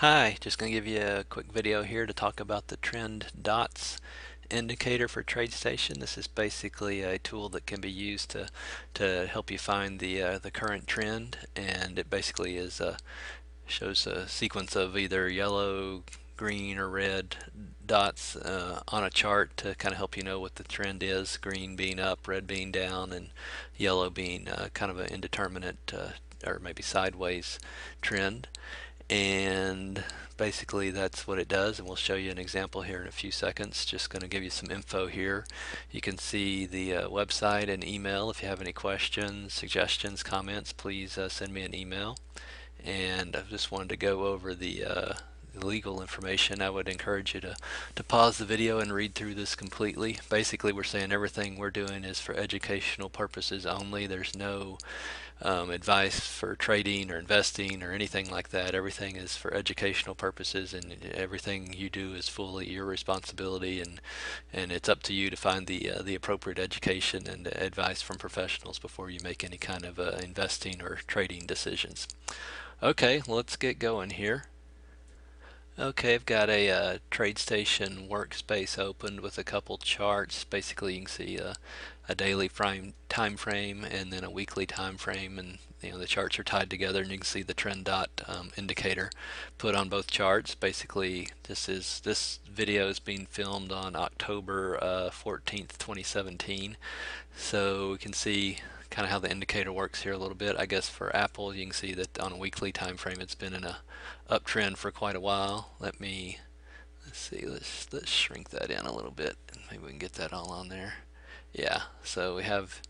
Hi, just going to give you a quick video here to talk about the trend dots indicator for TradeStation. This is basically a tool that can be used to help you find the current trend, and it basically shows a sequence of either yellow, green, or red dots on a chart to kind of help you know what the trend is. Green being up, red being down, and yellow being kind of an indeterminate or maybe sideways trend. And basically that's what it does, and we'll show you an example here in a few seconds. Just going to give you some info here. You can see the website and email. If you have any questions, suggestions, comments, please send me an email. And I just wanted to go over the legal information. I would encourage you to pause the video and read through this completely. Basically, we're saying everything we're doing is for educational purposes only. There's no advice for trading or investing or anything like that. Everything is for educational purposes, and everything you do is fully your responsibility, and it's up to you to find the appropriate education and advice from professionals before you make any kind of investing or trading decisions. Okay, let's get going here. Okay, I've got a TradeStation workspace opened with a couple charts. Basically, you can see a daily time frame and then a weekly time frame, and the charts are tied together, and you can see the trend dot indicator put on both charts. Basically, this video is being filmed on October 14th, 2017, so we can see kind of how the indicator works here a little bit. I guess for Apple, you can see that on a weekly time frame it's been in a uptrend for quite a while. Let's see, let's shrink that in a little bit, and maybe we can get that all on there. Yeah, so we have,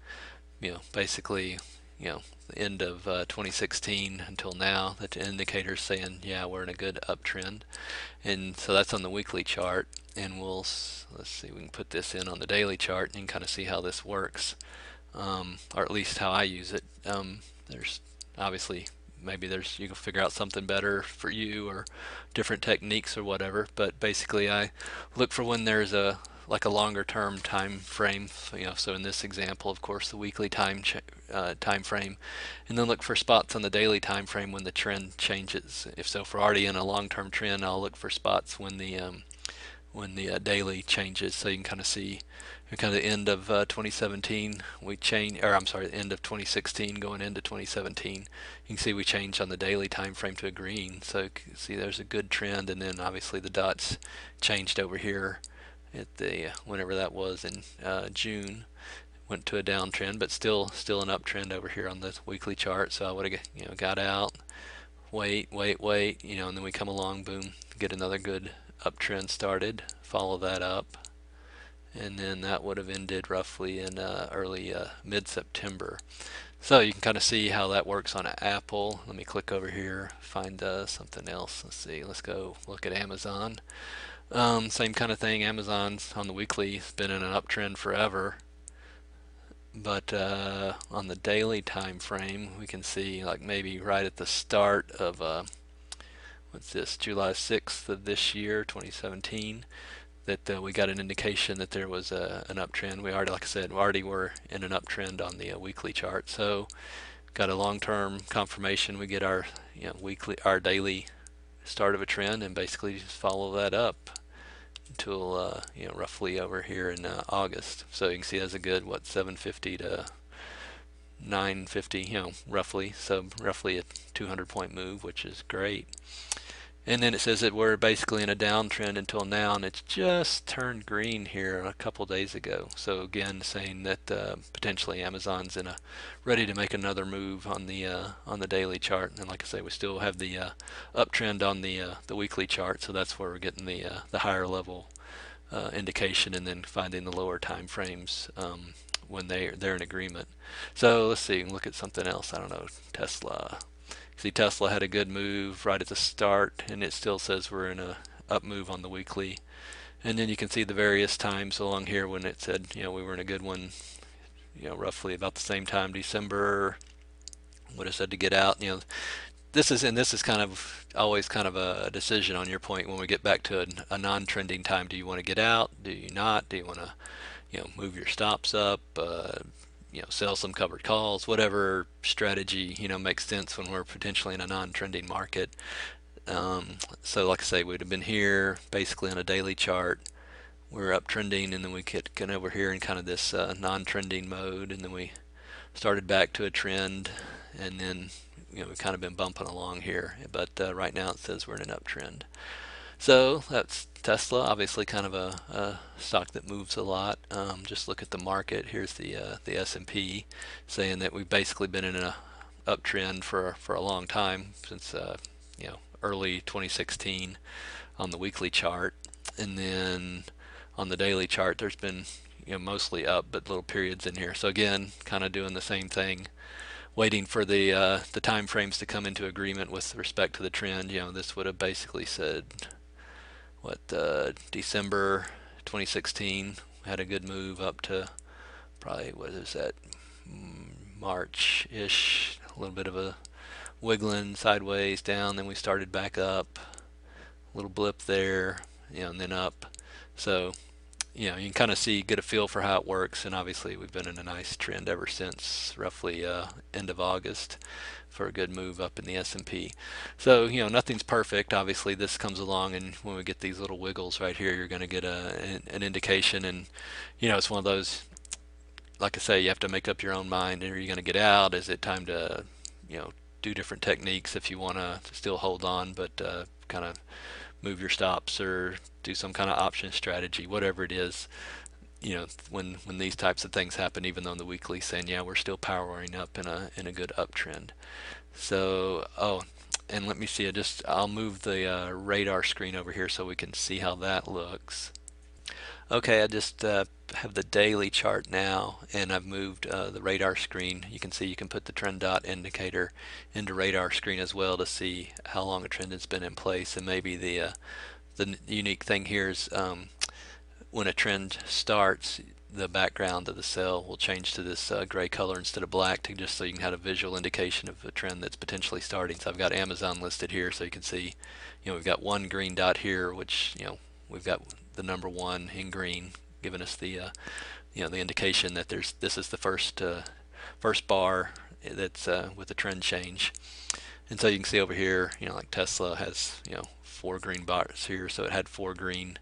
basically, the end of 2016 until now, that the indicator's saying, yeah, we're in a good uptrend. And so that's on the weekly chart, and let's see, we can put this in on the daily chart, and you can kind of see how this works, or at least how I use it. There's obviously, maybe you can figure out something better for you, or different techniques or whatever, but basically I look for when there's like a longer term time frame, so in this example, of course, the weekly time frame, and then look for spots on the daily time frame when the trend changes. If we're already in a long-term trend, I'll look for spots when the daily changes, so you can kind of see kind of the end of 2017 we change, or I'm sorry, the end of 2016 going into 2017. You can see we changed on the daily time frame to a green, so you can see there's a good trend, and then obviously the dots changed over here at the whenever that was in June, went to a downtrend, but still an uptrend over here on the weekly chart. So I would have got out, wait, and then we come along, boom, get another good uptrend started, follow that up, and then that would have ended roughly in early mid-September. So you can kind of see how that works on Apple. Let me click over here, find something else. Let's see, let's go look at Amazon. Same kind of thing. Amazon's on the weekly has been in an uptrend forever, but on the daily time frame we can see, like, maybe right at the start of what's this, July 6th of this year, 2017, that we got an indication that there was an uptrend. We already, like I said, we already were in an uptrend on the weekly chart. So got a long-term confirmation. We get our our daily start of a trend, and basically just follow that up until roughly over here in August. So you can see that's a good 750 to 950, roughly. So roughly a 200-point move, which is great. And then it says that we're basically in a downtrend until now, and it's just turned green here a couple days ago. So again, saying that potentially Amazon's ready to make another move on the daily chart. And like I say, we still have the uptrend on the weekly chart, so that's where we're getting the higher level indication, and then finding the lower time frames when they're in agreement. So let's see, look at something else. I don't know, Tesla. See, Tesla had a good move right at the start, and it still says we're in a up move on the weekly. And then you can see the various times along here when it said, we were in a good one, roughly about the same time, December, would have said to get out. This is kind of always kind of a decision on your point when we get back to a non-trending time. Do you want to get out? Do you not? Do you want to, move your stops up? Sell some covered calls, whatever strategy makes sense when we're potentially in a non-trending market. So like I say, we'd have been here basically on a daily chart. We're uptrending, and then we get over here in kind of this non-trending mode, and then we started back to a trend, and then we've kind of been bumping along here. But right now it says we're in an uptrend. So that's Tesla, obviously kind of a stock that moves a lot. Just look at the market. Here's the S&P, saying that we've basically been in an uptrend for a long time, since early 2016 on the weekly chart, and then on the daily chart there's been mostly up, but little periods in here. So again, kind of doing the same thing, waiting for the time frames to come into agreement with respect to the trend. This would have basically said what December 2016 had a good move up to probably, what is that, March-ish, a little bit of a wiggling sideways down, then we started back up, a little blip there, and then up. So you can kind of get a feel for how it works, and obviously we've been in a nice trend ever since roughly end of August for a good move up in the S&P. So nothing's perfect. Obviously this comes along, and when we get these little wiggles right here, you're going to get an indication, and it's one of those, like I say, you have to make up your own mind. Are you going to get out? Is it time to do different techniques if you want to still hold on, but kind of move your stops or do some kind of option strategy, whatever it is. When these types of things happen, even though in the weekly saying, yeah, we're still powering up in a good uptrend. So, and let me see, I'll move the radar screen over here so we can see how that looks. Okay, I just have the daily chart now, and I've moved the radar screen. You can see you can put the trend dot indicator into radar screen as well to see how long a trend has been in place. And maybe the unique thing here is when a trend starts, the background of the cell will change to this gray color instead of black, just so you can have a visual indication of a trend that's potentially starting. So I've got Amazon listed here, so you can see we've got one green dot here, which we've got the number one in green, giving us the the indication that this is the first bar that's with the trend change. And so you can see over here, like Tesla has 4 green bars here, so it had 4 green.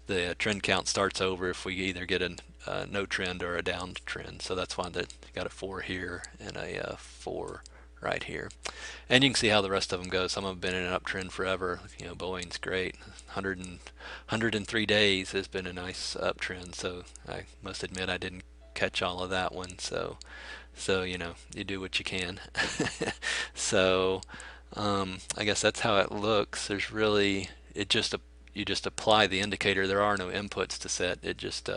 The trend count starts over if we either get a no trend or a downtrend. So that's why you got a 4 here and a 4 right here. And you can see how the rest of them go. Some have been in an uptrend forever. Boeing's great. 103 days has been a nice uptrend. So I must admit I didn't catch all of that one. So you do what you can. So I guess that's how it looks. There's really, you just apply the indicator. There are no inputs to set. It just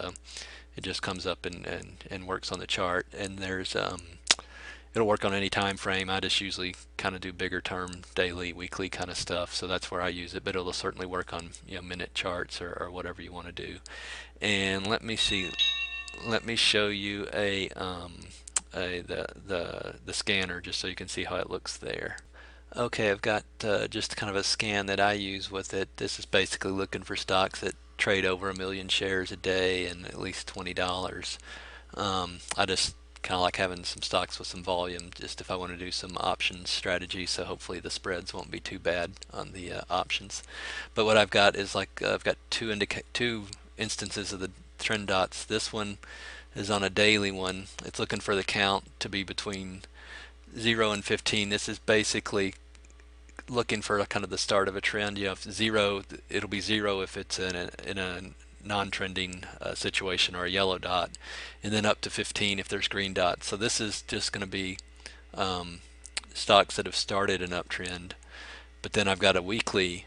comes up and works on the chart. And there's it'll work on any time frame. I just usually kind of do bigger term, daily, weekly kind of stuff. So that's where I use it. But it'll certainly work on minute charts or whatever you want to do. And let me see. Let me show you the scanner just so you can see how it looks there. Okay, I've got just kind of a scan that I use with it. This is basically looking for stocks that trade over 1 million shares a day and at least $20. I just kind of like having some stocks with some volume, just if I want to do some options strategy, so hopefully the spreads won't be too bad on the options. But what I've got is I've got two instances of the trend dots. This one is on a daily one. It's looking for the count to be between 0 and 15. This is basically looking for kind of the start of a trend. If 0, it'll be 0 if it's in a non-trending situation or a yellow dot, and then up to 15 if there's green dots. So this is just going to be stocks that have started an uptrend. But then I've got a weekly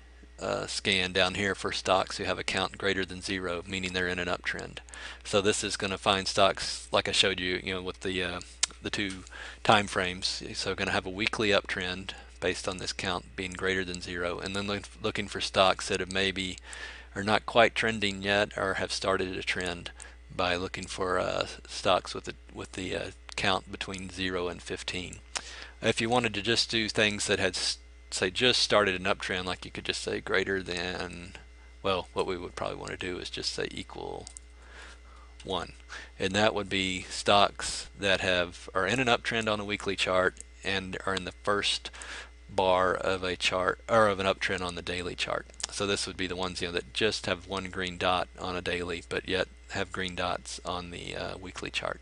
scan down here for stocks who have a count greater than 0, meaning they're in an uptrend. So this is going to find stocks like I showed you, with the 2 time frames. So going to have a weekly uptrend based on this count being greater than 0, and then looking for stocks that have maybe are not quite trending yet or have started a trend by looking for stocks with the count between 0 and 15. If you wanted to just do things that had say just started an uptrend, like you could just say greater than, well, what we would probably want to do is just say equal 1, and that would be stocks that are in an uptrend on a weekly chart and are in the first bar of a chart or of an uptrend on the daily chart. So this would be the ones that just have one green dot on a daily, but yet have green dots on the weekly chart.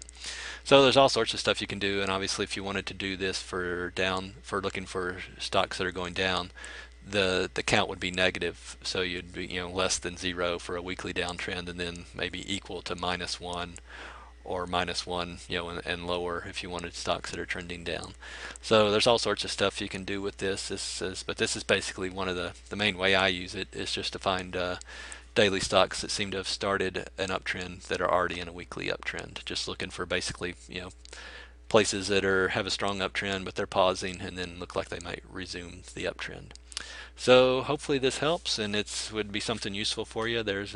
So there's all sorts of stuff you can do, and obviously if you wanted to do this for looking for stocks that are going down, the count would be negative, so you'd be less than 0 for a weekly downtrend, and then maybe equal to -1 or -1, and lower if you wanted stocks that are trending down. So there's all sorts of stuff you can do with this. But this is basically one of the main way I use it is just to find daily stocks that seem to have started an uptrend that are already in a weekly uptrend. Just looking for basically places that have a strong uptrend, but they're pausing and then look like they might resume the uptrend. So hopefully this helps, and it would be something useful for you. There's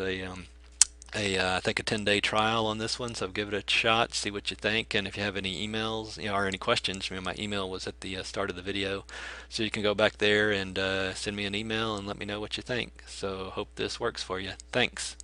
I think a 10-day trial on this one, so give it a shot, see what you think, and if you have any emails or any questions, my email was at the start of the video, so you can go back there and send me an email and let me know what you think. So hope this works for you. Thanks.